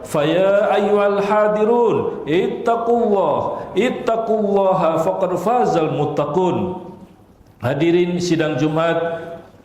Faya ayyuhal hadirun ittaqullaha faqad fazal muttaqun. Hadirin sidang Jumat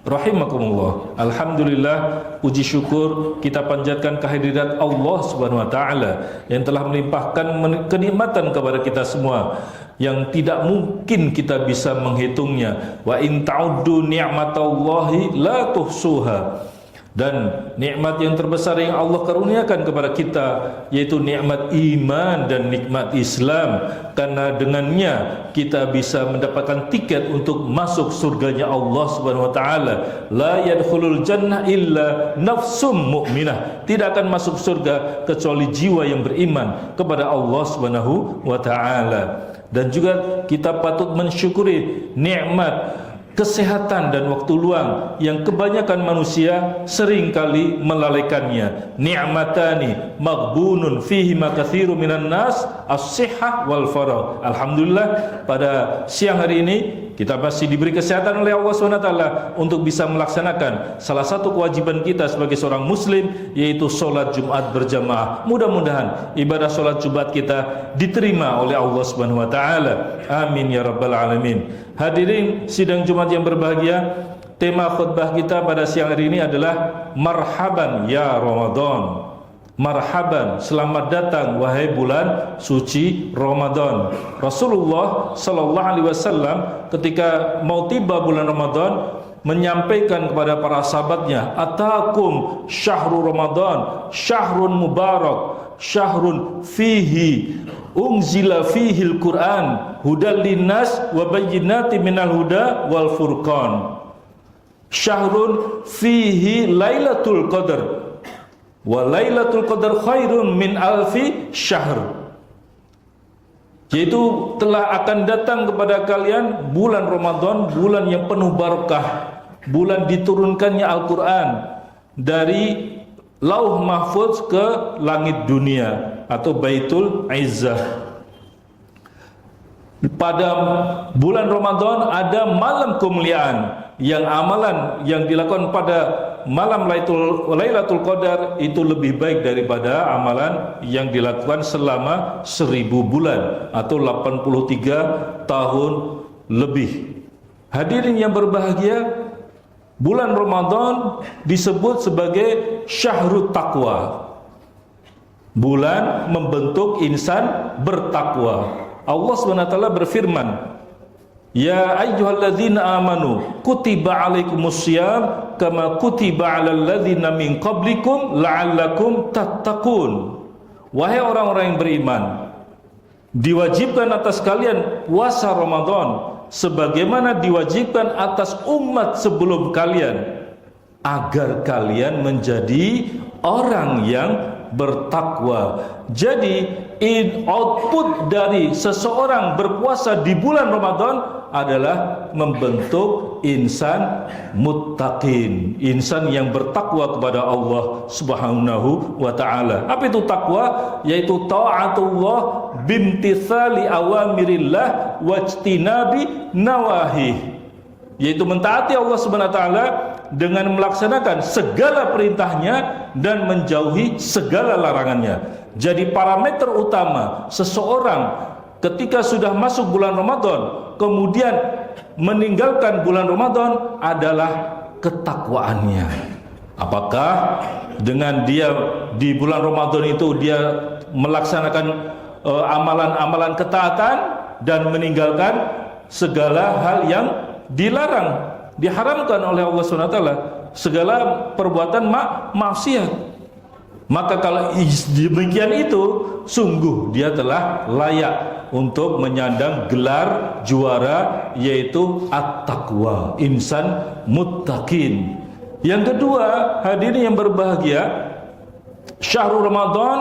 rahimakumullah. Alhamdulillah, puji syukur kita panjatkan kehadirat Allah Subhanahu wa taala yang telah melimpahkan kenikmatan kepada kita semua yang tidak mungkin kita bisa menghitungnya. Wa in ta'uddu ni'matallahi la tuhsuha. Dan nikmat yang terbesar yang Allah karuniakan kepada kita yaitu nikmat iman dan nikmat Islam, karena dengannya kita bisa mendapatkan tiket untuk masuk surganya Allah Subhanahu wa taala. La yadkhulul jannah illa nafsum mu'minah. Tidak akan masuk surga kecuali jiwa yang beriman kepada Allah Subhanahu wa taala. Dan juga kita patut mensyukuri nikmat kesehatan dan waktu luang yang kebanyakan manusia seringkali melalaikannya. Ni'matani maghbunun fihi ma katsiru minan nas as-sihhah wal faragh. Alhamdulillah, pada siang hari ini kita masih diberi kesehatan oleh Allah SWT untuk bisa melaksanakan salah satu kewajiban kita sebagai seorang muslim, yaitu sholat Jumat berjamaah. Mudah-mudahan ibadah sholat Jumat kita diterima oleh Allah SWT. Amin ya rabbal alamin. Hadirin sidang Jumat yang berbahagia, tema khutbah kita pada siang hari ini adalah marhaban ya Ramadan. Marhaban, selamat datang wahai bulan suci Ramadan. Rasulullah sallallahu alaihi wasallam ketika mau tiba bulan Ramadan menyampaikan kepada para sahabatnya, atakum syahrul Ramadan syahrun mubarak, syahrun fihi unzila fihil Quran hudal linnas wa bayyinatin minal huda wal furqan, syahrun fihi lailatul qadar wa lailatul qadar khairun min alfi syahr. Yaitu telah akan datang kepada kalian bulan Ramadan, bulan yang penuh barakah, bulan diturunkannya Al-Quran dari Lauh Mahfuz ke langit dunia atau Baitul Izzah. Pada bulan Ramadan ada malam kemuliaan, yang amalan yang dilakukan pada malam Lailatul Qadar itu lebih baik daripada amalan yang dilakukan selama 1000 bulan atau 83 tahun lebih. Hadirin yang berbahagia, bulan Ramadan disebut sebagai syahrut taqwa, bulan membentuk insan bertakwa. Allah SWT berfirman, ya ayyuhalladzina amanu kutiba alaikumussyam kama kutiba alal ladzina min qablikum la'allakum tattaqun. Wahai orang-orang yang beriman, diwajibkan atas kalian puasa Ramadan sebagaimana diwajibkan atas umat sebelum kalian, agar kalian menjadi orang yang bertakwa. Jadi output dari seseorang berpuasa di bulan Ramadan adalah membentuk insan muttaqin, insan yang bertakwa kepada Allah Subhanahu wa taala. Apa itu takwa? Yaitu taatullah bimtithali awamirillah wajtinabi nawahi, yaitu mentaati Allah Subhanahu wa taala dengan melaksanakan segala perintahnya dan menjauhi segala larangannya. Jadi parameter utama seseorang ketika sudah masuk bulan Ramadan kemudian meninggalkan bulan Ramadan adalah ketakwaannya. Apakah dengan dia di bulan Ramadan itu dia melaksanakan amalan-amalan ketaatan dan meninggalkan segala hal yang dilarang, diharamkan oleh Allah SWT, segala perbuatan maksiat. Maka kalau demikian itu, sungguh dia telah layak untuk menyandang gelar juara, yaitu at-taqwa, insan muttaqin. Yang kedua, hadirin yang berbahagia, syahrul Ramadan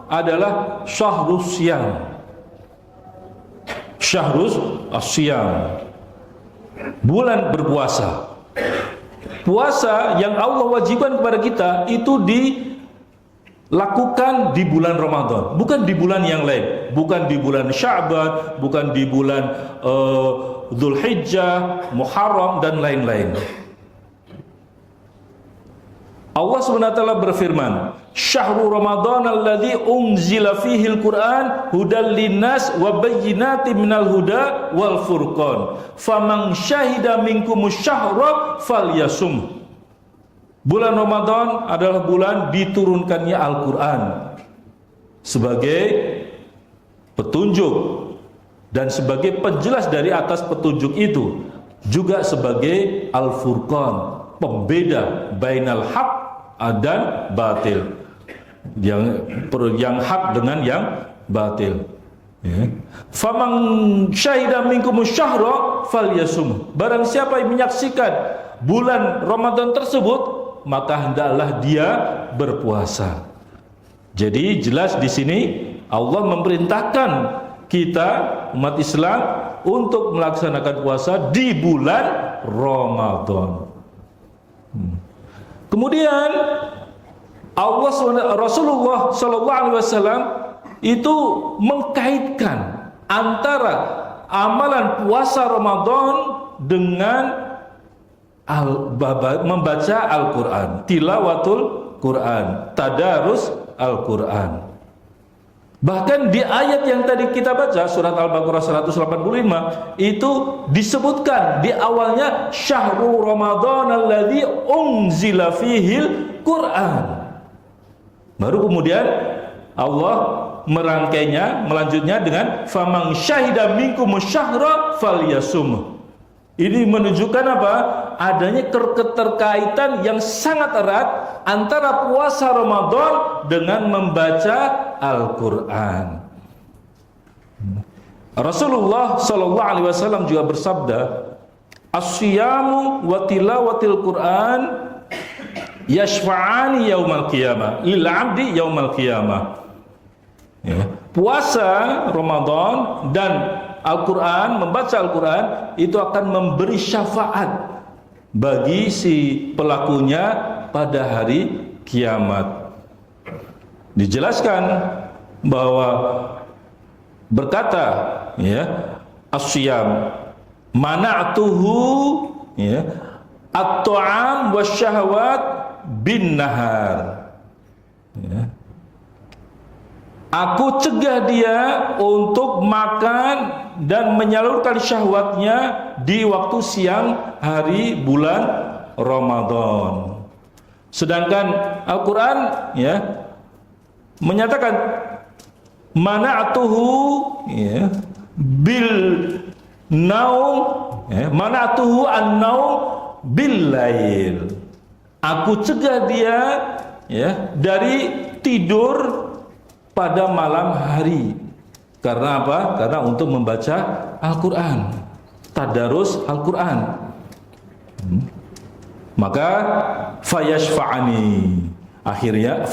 adalah syahrus syam. Syahrus asyam, bulan berpuasa. Puasa yang Allah wajibkan kepada kita itu dilakukan di bulan Ramadan, bukan di bulan yang lain, bukan di bulan Sya'ban, bukan di bulan Dzulhijjah, Muharram dan lain-lain. Allah SWT berfirman, "Syahrul Ramadan alladzi unzila fihi al-Qur'an hudal linnas wa bayyinatin minal huda wal furqan. Faman syahida minkumus syahra falyasum." Bulan Ramadan adalah bulan diturunkannya Al-Qur'an sebagai petunjuk dan sebagai penjelas dari atas petunjuk itu, juga sebagai Al-Furqan, pembeda bainal haq dan batil, yang hak dengan yang batil. Ya. Faman syahida minkumus syahra falyasum. Barang siapa yang menyaksikan bulan Ramadan tersebut, maka hendaklah dia berpuasa. Jadi jelas di sini Allah memerintahkan kita umat Islam untuk melaksanakan puasa di bulan Ramadan. Kemudian Rasulullah SAW itu mengkaitkan antara amalan puasa Ramadan dengan membaca Al-Quran, tilawatul Quran, tadarus Al-Quran. Bahkan di ayat yang tadi kita baca, surat Al-Baqarah 185, itu disebutkan di awalnya Syahrul Ramadan alladzi unzila fihil Quran. Baru kemudian Allah merangkainya, melanjutnya dengan faman syahida minkumus syahra falyasum. Ini menunjukkan apa? Adanya keterkaitan yang sangat erat antara puasa Ramadan dengan membaca Al-Quran. Rasulullah SAW juga bersabda, "As-siyamu wa tilawatil Quran yashfa'ani yaumal qiyamah lil 'abdi yaumal qiyamah." Ya. Puasa Ramadan dan Al-Quran, membaca Al-Quran itu akan memberi syafaat bagi si pelakunya pada hari kiamat. Dijelaskan bahwa berkata ya, as-siyam mana'tuhu ya, at-ta'am wasyahawat bin nahar. Ya. Aku cegah dia untuk makan dan menyalurkan syahwatnya di waktu siang hari bulan Ramadan. Sedangkan Al-Quran ya menyatakan mana'tuhu ya, bil naum ya, mana'tuhu an-naum bil lail. Aku cegah dia ya dari tidur pada malam hari. Karena apa? Karena untuk membaca Al-Quran, tadarus Al-Quran. Maka fayashfa'ani, akhirnya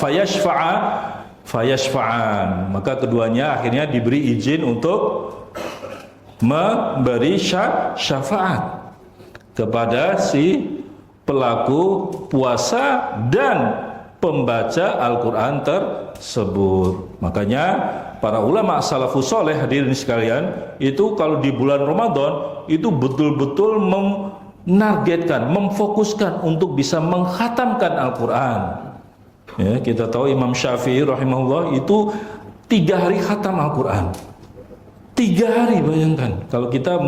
fayashfa'an, maka keduanya akhirnya diberi izin untuk memberi syafaat kepada si pelaku puasa dan pembaca Al-Quran tersebut. Makanya para ulama salafus soleh, hadirin sekalian, itu kalau di bulan Ramadan itu betul-betul menargetkan, memfokuskan untuk bisa mengkhatamkan Al-Quran. Ya, kita tahu Imam Syafi'i rahimahullah itu 3 hari khatam Al-Quran. 3 hari, bayangkan. Kalau kita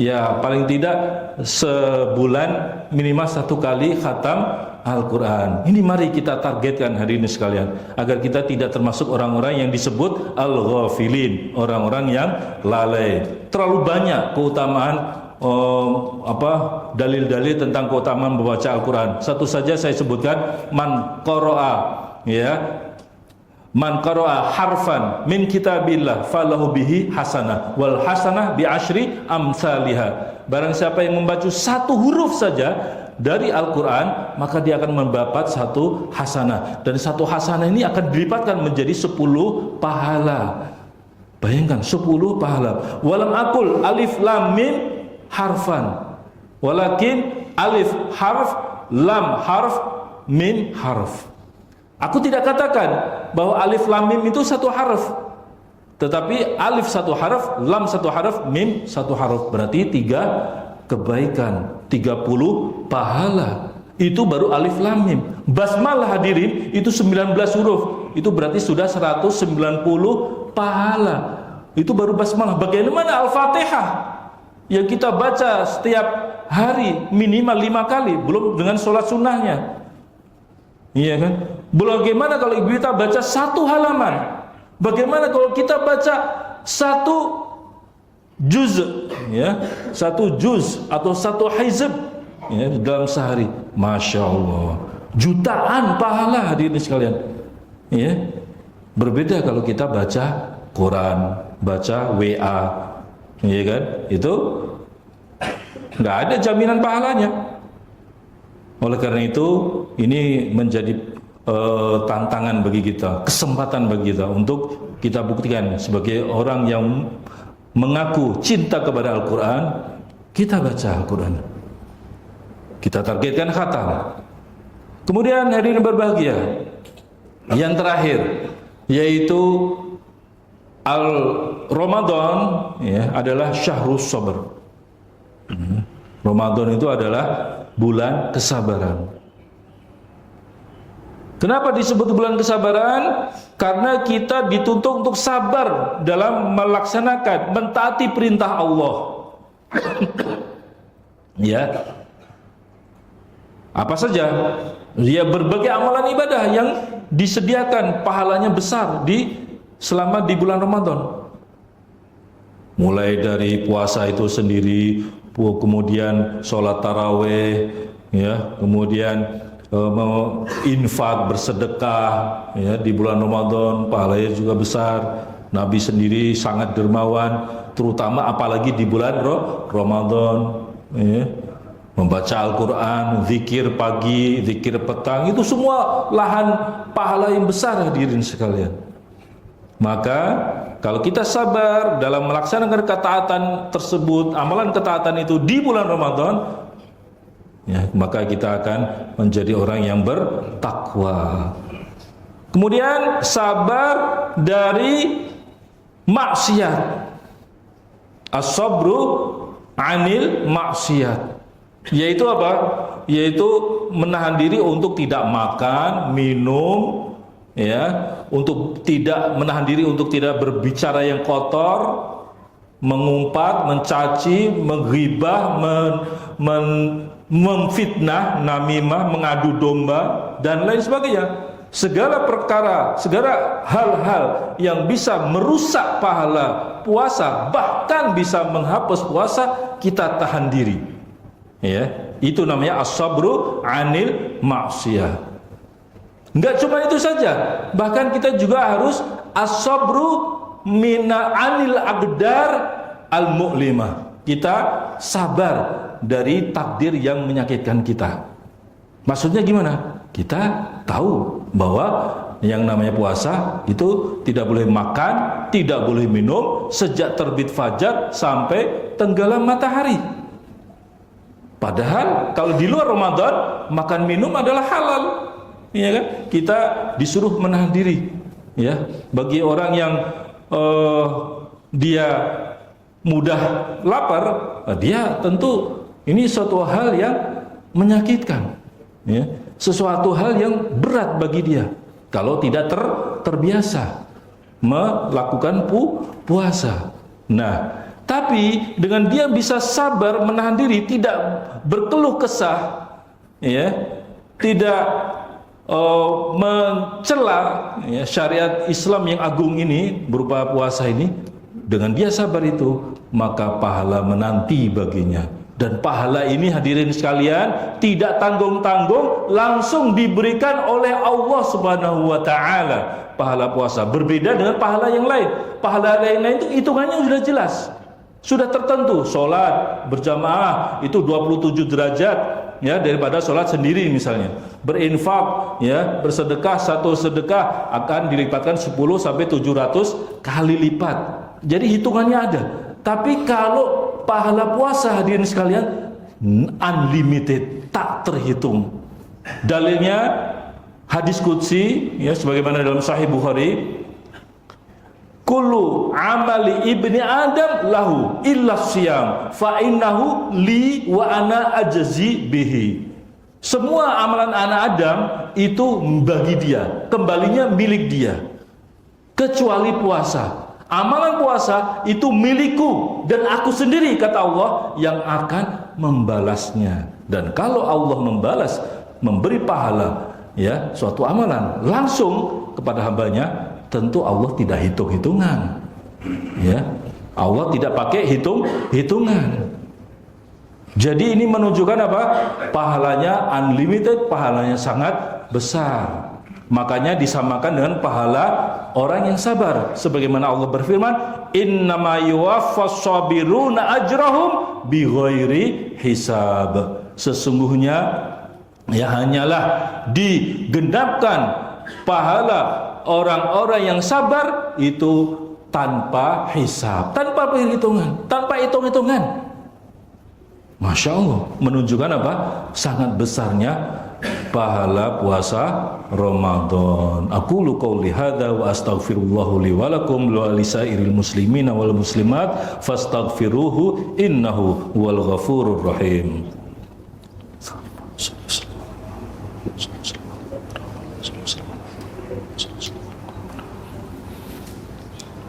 ya paling tidak sebulan minimal 1 kali khatam Al-Quran. Ini mari kita targetkan hadirin sekalian, agar kita tidak termasuk orang-orang yang disebut al-ghafilin, orang-orang yang lalai. Terlalu banyak keutamaan dalil-dalil tentang keutamaan membaca Al-Quran. Satu saja saya sebutkan, man qara'a ya, man qara'a harfan min kitabillah falahu bihi hasanah wal hasanah bi asyri amsalihah. Barang siapa yang membaca 1 huruf saja dari Al-Quran, maka dia akan mendapat 1 hasanah, dan 1 hasanah ini akan dilipatkan menjadi 10 pahala. Bayangkan, 10 pahala. Walam aqul alif lam mim harfan, walakin alif harf, lam harf, mim harf. Aku tidak katakan bahwa alif lam mim itu 1 harf, tetapi alif 1 harf, lam 1 harf, mim 1 harf. Berarti 3 kebaikan, 30 pahala. Itu baru alif lam mim. Basmalah hadirin itu 19 huruf. Itu berarti sudah 190 pahala. Itu baru basmalah. Bagaimana Al-Fatihah yang kita baca setiap hari minimal 5 kali, belum dengan sholat sunnahnya. Iya kan? Bagaimana kalau kita baca 1 halaman? Bagaimana kalau kita baca 1 juz, ya, 1 juz atau 1 hizb, ya, dalam sehari? Masya Allah, jutaan pahala hadirin sekalian. Ya, berbeda kalau kita baca Quran, baca WA, ya kan? Itu nggak ada jaminan pahalanya. Oleh karena itu, ini menjadi tantangan bagi kita, kesempatan bagi kita untuk kita buktikan sebagai orang yang mengaku cinta kepada Al-Quran. Kita baca Al-Quran, kita targetkan khatam. Kemudian hadirin berbahagia, yang terakhir yaitu Ramadan, ya, adalah syahrus sabr. Ramadan itu adalah bulan kesabaran. Kenapa disebut bulan kesabaran? Karena kita dituntut untuk sabar dalam melaksanakan, mentaati perintah Allah. Ya, apa saja? Ya, berbagai amalan ibadah yang disediakan pahalanya besar selama di bulan Ramadan. Mulai dari puasa itu sendiri, kemudian sholat taraweh, ya, kemudian infak, bersedekah, ya, di bulan Ramadan pahalanya juga besar. Nabi sendiri sangat dermawan, terutama apalagi di bulan Ramadan, ya. Membaca Al-Quran, zikir pagi, zikir petang, itu semua lahan pahala yang besar hadirin sekalian. Maka kalau kita sabar dalam melaksanakan ketaatan tersebut, amalan ketaatan itu di bulan Ramadan, ya, maka kita akan menjadi orang yang bertakwa. Kemudian sabar dari maksiat. As-sabru anil maksiat. Yaitu apa? Yaitu menahan diri untuk tidak makan, minum, ya, untuk tidak menahan diri untuk tidak berbicara yang kotor, mengumpat, mencaci, menggibah, memfitnah, namimah, mengadu domba, dan lain sebagainya. Segala perkara, segala hal-hal yang bisa merusak pahala puasa, bahkan bisa menghapus puasa, kita tahan diri. Ya, itu namanya as-sabru anil maksiyah. Enggak cuma itu saja, bahkan kita juga harus as-sabru anil aqdar al-mu'limah. Kita sabar dari takdir yang menyakitkan kita. Maksudnya gimana? Kita tahu bahwa yang namanya puasa itu tidak boleh makan, tidak boleh minum sejak terbit fajar sampai tenggelam matahari. Padahal kalau di luar Ramadan makan minum adalah halal, ya kan? Kita disuruh menahan diri. Ya, bagi orang yang dia mudah lapar, dia tentu ini suatu hal yang menyakitkan, ya, sesuatu hal yang berat bagi dia kalau tidak terbiasa melakukan puasa. Nah, tapi dengan dia bisa sabar menahan diri, tidak berkeluh kesah, ya, tidak mencela, ya, syariat Islam yang agung ini berupa puasa ini, dengan dia sabar itu, maka pahala menanti baginya. Dan pahala ini hadirin sekalian tidak tanggung-tanggung, langsung diberikan oleh Allah Subhanahu wa taala. Pahala puasa berbeda dengan pahala yang lain. Pahala lain-lain itu hitungannya sudah jelas, sudah tertentu. Sholat berjamaah itu 27 derajat, ya, daripada sholat sendiri misalnya. Berinfak, ya, bersedekah, satu sedekah akan dilipatkan 10 sampai 700 kali lipat. Jadi hitungannya ada. Tapi kalau pahala puasa hadirin sekalian unlimited, tak terhitung. Dalilnya hadis qudsi, ya, sebagaimana dalam Sahih Bukhari, kullu amali ibni adam lahu illa siyam fa innahu li wa ana ajzi bihi. Semua amalan anak Adam itu bagi dia, kembalinya milik dia. Kecuali puasa. Amalan puasa itu milikku dan aku sendiri, kata Allah, yang akan membalasnya. Dan kalau Allah membalas, memberi pahala ya suatu amalan langsung kepada hambanya, tentu Allah tidak hitung-hitungan. Ya, Allah tidak pakai hitung-hitungan. Jadi ini menunjukkan apa? Pahalanya unlimited, pahalanya sangat besar. Makanya disamakan dengan pahala orang yang sabar. Sebagaimana Allah berfirman, "Innama yuwaffas sabiruna ajrahum bighairi hisab." Sesungguhnya ya hanyalah digenapkan pahala orang-orang yang sabar itu tanpa hisab, tanpa perhitungan, tanpa hitung-hitungan. Masya Allah, menunjukkan apa? Sangat besarnya pahala puasa Ramadan. Aqulu qouli hadza wa astaghfirullahu li wa lakum wa lisairil muslimina wal muslimat fastaghfiruhu innahu huwal ghafurur rahim.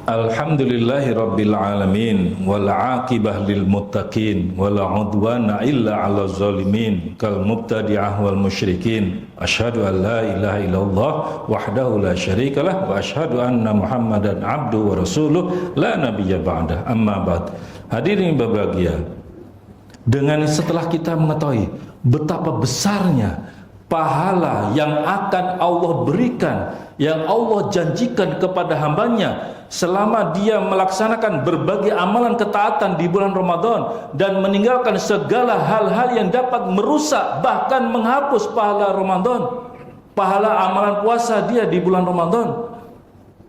Alhamdulillahi rabbil alamin wal aqibah lil muttaqin wala udwana illa 'alal zalimin kal mubtadi'ah wal musyrikin. Asyhadu an la ilaha illallah wahdahu la syarikalah wa asyhadu anna Muhammadan abduhu wa rasuluh la nabiyya ba'dah. Amma ba'd. Hadirin berbahagia, dengan setelah kita mengetahui betapa besarnya pahala yang akan Allah berikan, yang Allah janjikan kepada hambanya selama dia melaksanakan berbagai amalan ketaatan di bulan Ramadan dan meninggalkan segala hal-hal yang dapat merusak bahkan menghapus pahala Ramadan, pahala amalan puasa dia di bulan Ramadan,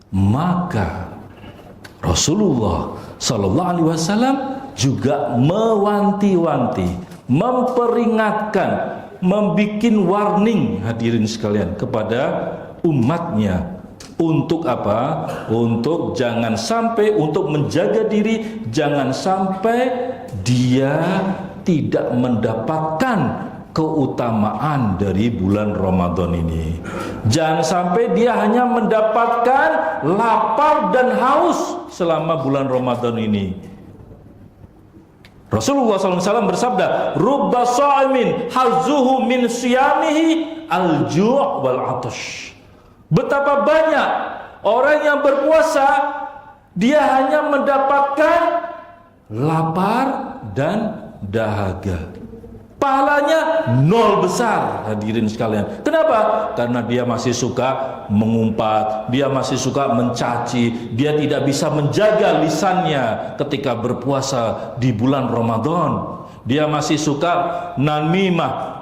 maka Rasulullah Sallallahu Alaihi Wasallam juga mewanti-wanti, memperingatkan, membikin warning, hadirin sekalian, kepada umatnya untuk apa? Untuk jangan sampai, untuk menjaga diri, jangan sampai dia tidak mendapatkan keutamaan dari bulan Ramadan ini. Jangan sampai dia hanya mendapatkan lapar dan haus selama bulan Ramadan ini. Rasulullah SAW bersabda, "Rubba sha'imin hazuhu min siyamihi al-ju' wal 'atash." Betapa banyak orang yang berpuasa, dia hanya mendapatkan lapar dan dahaga. Pahalanya nol besar, hadirin sekalian. Kenapa? Karena dia masih suka mengumpat, dia masih suka mencaci, dia tidak bisa menjaga lisannya ketika berpuasa di bulan Ramadan. Dia masih suka namimah,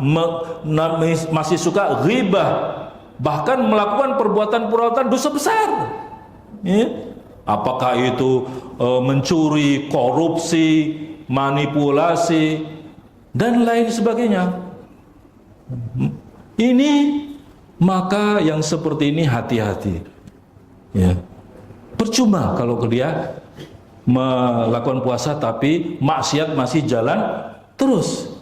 masih suka ghibah, bahkan melakukan perbuatan-perbuatan dosa besar. Ya? Apakah itu mencuri, korupsi, manipulasi, dan lain sebagainya. Ini maka yang seperti ini hati-hati. Ya. Percuma kalau dia melakukan puasa tapi maksiat masih jalan terus.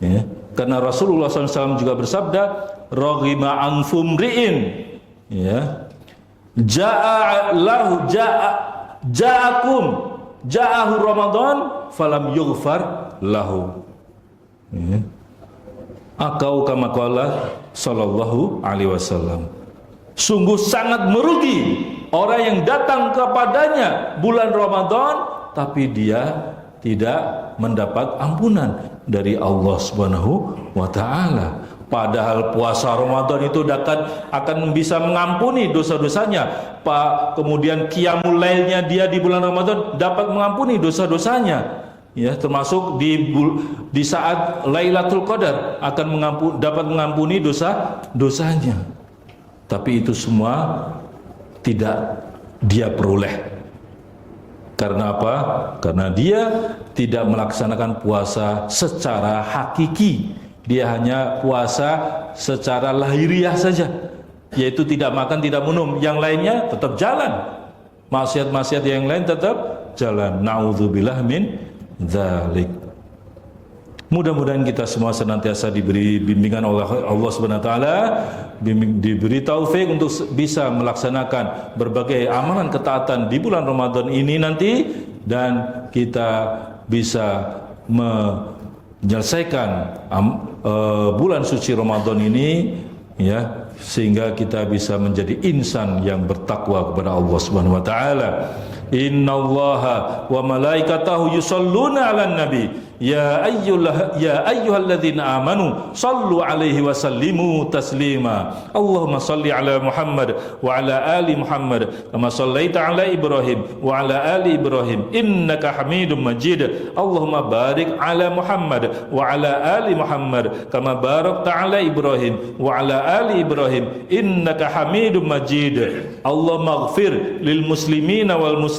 Ya. Karena Rasulullah SAW juga bersabda, "Raghima anfum ri'in." Ya. Ja'ahu Ramadan falam yughfar lahu. Ya. Akau kama qala sallallahu alaihi wasallam. Sungguh sangat merugi orang yang datang kepadanya bulan Ramadan tapi dia tidak mendapat ampunan dari Allah Subhanahu wa taala. Padahal puasa Ramadan itu akan bisa mengampuni dosa-dosanya. Kemudian qiyamul lailnya dia di bulan Ramadan dapat mengampuni dosa-dosanya. Ya, termasuk di saat Lailatul Qadar akan dapat mengampuni dosa-dosanya. Tapi itu semua tidak dia peroleh. Karena apa? Karena dia tidak melaksanakan puasa secara hakiki. Dia hanya puasa secara lahiriah saja, yaitu tidak makan, tidak minum. Yang lainnya tetap jalan. Maksiat-maksiat yang lain tetap jalan. Na'udzubillah min dzalik. Mudah-mudahan kita semua senantiasa diberi bimbingan oleh Allah Subhanahu wa taala, diberi taufik untuk bisa melaksanakan berbagai amalan ketaatan di bulan Ramadan ini nanti, dan kita bisa menyelesaikan bulan suci Ramadan ini ya, sehingga kita bisa menjadi insan yang bertakwa kepada Allah Subhanahu wa taala. Innallaha wa malaikatahu yusholluna 'alan nabi ya ayyuhalladzina amanu sallu 'alaihi wa sallimu taslima. Allahumma salli 'ala Muhammad wa 'ala ali Muhammad kama shallaita 'ala Ibrahim wa 'ala ali Ibrahim innaka Hamidum Majid. Allahumma barik 'ala Muhammad wa 'ala ali Muhammad kama barakta 'ala Ibrahim wa 'ala ali Ibrahim innaka Hamidum Majid. Allahumma ighfir lil muslimina wal muslimat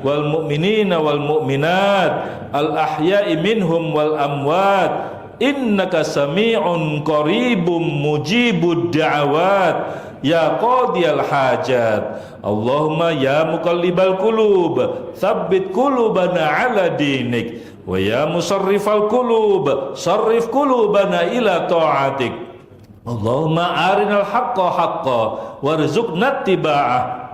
wal mu'minina wal mu'minat al ahya'i minhum wal amwat innaka sami'un qaribum mujibud da'awat ya qadiyal hajat. Allahumma ya muqallibal qulub tsabbit qulubana ala dinik wa ya musarrifal qulub sarrif qulubana ila ta'atik. Allahumma arinal haqqa haqqa warzuqna ittiba'ah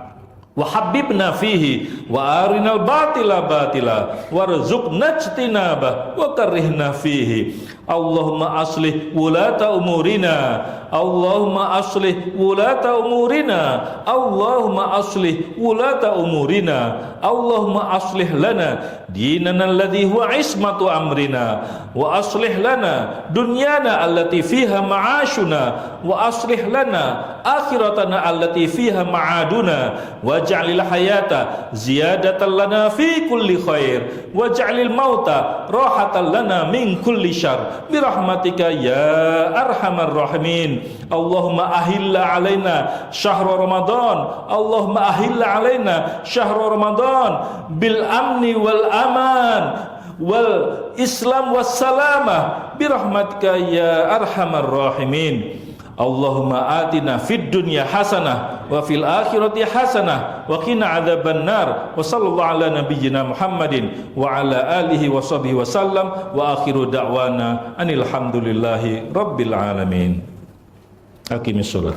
wa habibna fihi wa arinal batila batila warzuqna ijtinabah wa karihna fihi. Allahumma aslih wulata umurina, Allahumma aslih wulata umurina, Allahumma aslih wulata umurina, Allahumma aslih lana dinana alladhi huwa ismatu amrina wa aslih lana dunyana allati fiha ma'ashuna wa aslih lana akhiratana allati fiha ma'aduna waj'alil hayata ziyadatan lana fi kulli khair waj'alil mauta rahatan lana min kulli syarr birahmatika ya arhamar rahimin. Allahumma ahilla alaina syahra Ramadan, Allahumma ahilla alaina syahra Ramadan bil amni wal aman wal islam was salamah birahmatika ya arhamar rahimin. Allahumma atina fid dunya hasanah wa fil akhirati hasanah wa qina adzaban nar wa sallallahu ala nabiyyina Muhammadin wa ala alihi wa sahbihi wa sallam wa akhiru da'wana anil hamdulillahi rabbil alamin. Aqimis shalah.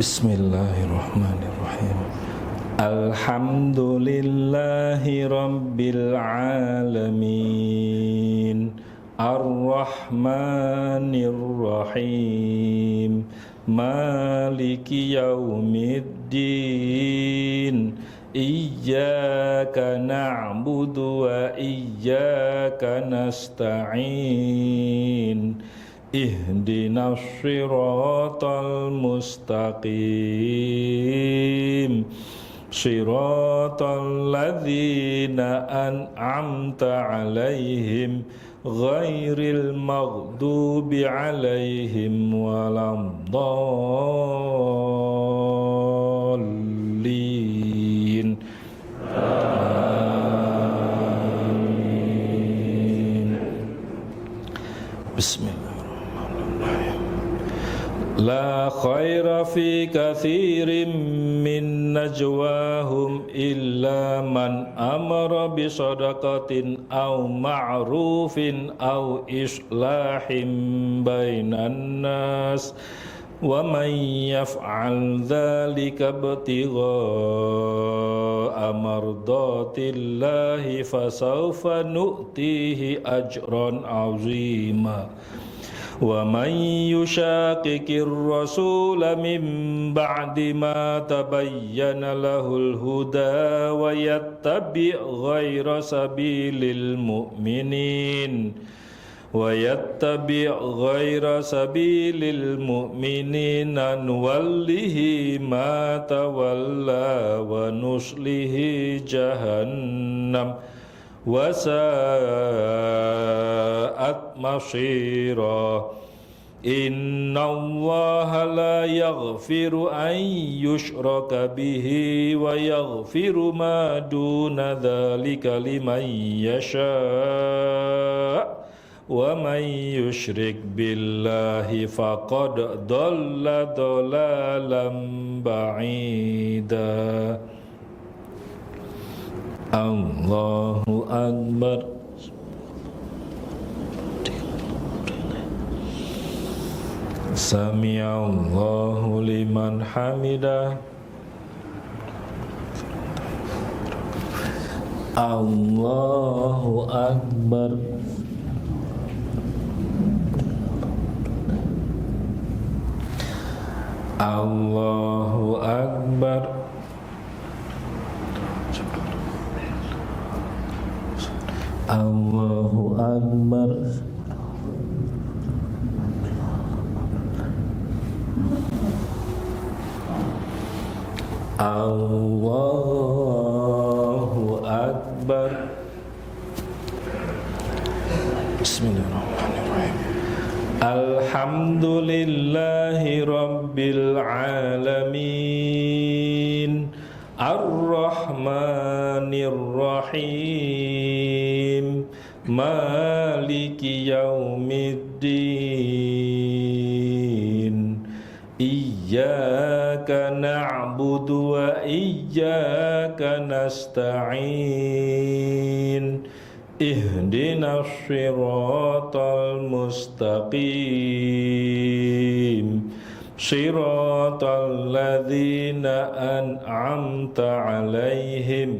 Bismillahirrahmanirrahim. Alhamdulillahi rabbil alamin arrahmanir rahim maliki yaumiddin iyyaka na'budu wa iyyaka nasta'in ihdinas siratal mustaqim siratal ladzina an'amta 'alaihim ghairil maghdubi 'alaihim waladdallin. Amin. Bismillah. La khaira fi kathirin min najwahum illa man amara bi sadaqatin aw ma'rufin aw islahin bainan nas wa man yaf'al dhalika ibtigha'a mardatillahi fasawfa nu'tihi ajran 'azima. Wa man yushaqiqir rasula min ba'di ma tabayyana lahul huda wa yattabi' ghayra sabilil mu'minin nuwallihi ma tawalla wa nuslihi jahannam wa sa'at masira. Innallaha la yaghfiru an yushraka bihi wa yaghfiru ma duna dzalika liman yasha' ومن يشرك بالله فقد ضل ضلالا بعيدا الله أكبر سمع الله لمن حمده الله أكبر الله أكبر الله أكبر الله أكبر بسم الله الرحمن الرحيم الحمد لله رب العالمين الرحمن الرحيم مالك يوم الدين إياك نعبد وإياك نستعين اهدنا الصراط المستقيم صراط الذين أنعمت عليهم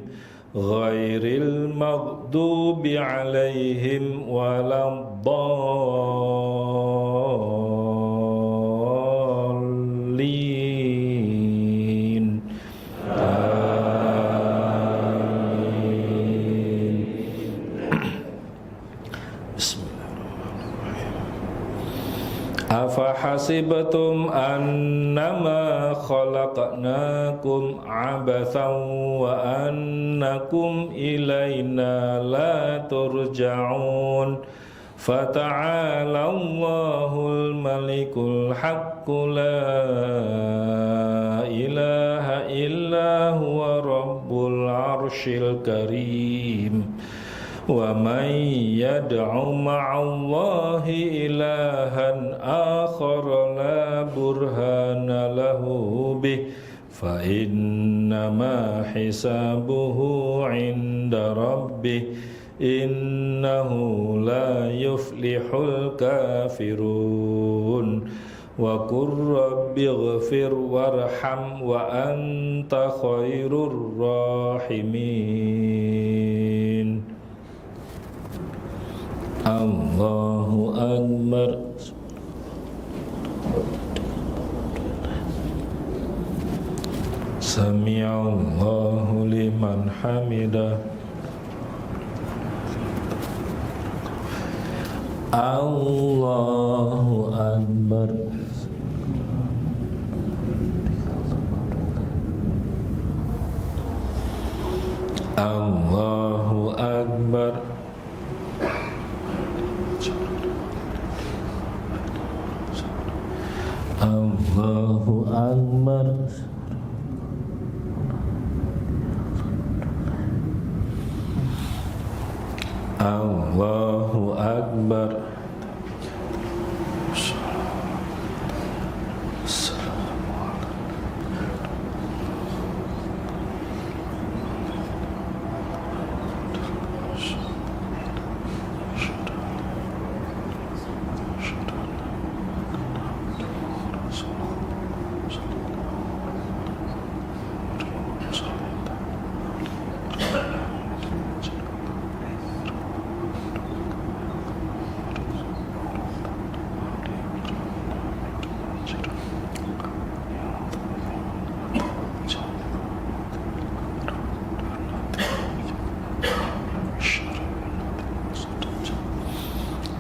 غير المغضوب عليهم ولا الضالين آمين بسم الله الرحمن الرحيم أفحسبتم أنما خلقناكم عبثا وأنكم إلينا لا ترجعون فتعالى الله الملك الحق لا إله إلا هو رب العرش الكريم ومن يدع مع الله إلها آخر لا برهان له به فإنما حسابه عند ربه إنه لا يفلح الكافرون وقل رب اغفر وارحم وأنت خير الراحمين الله أكبر سمع الله لمن حمده الله أكبر الله أكبر الله أكبر الله أكبر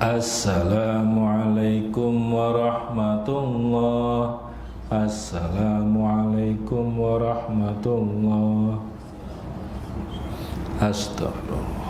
Assalamualaikum warahmatullah. Assalamualaikum warahmatullah. Astagfirullah.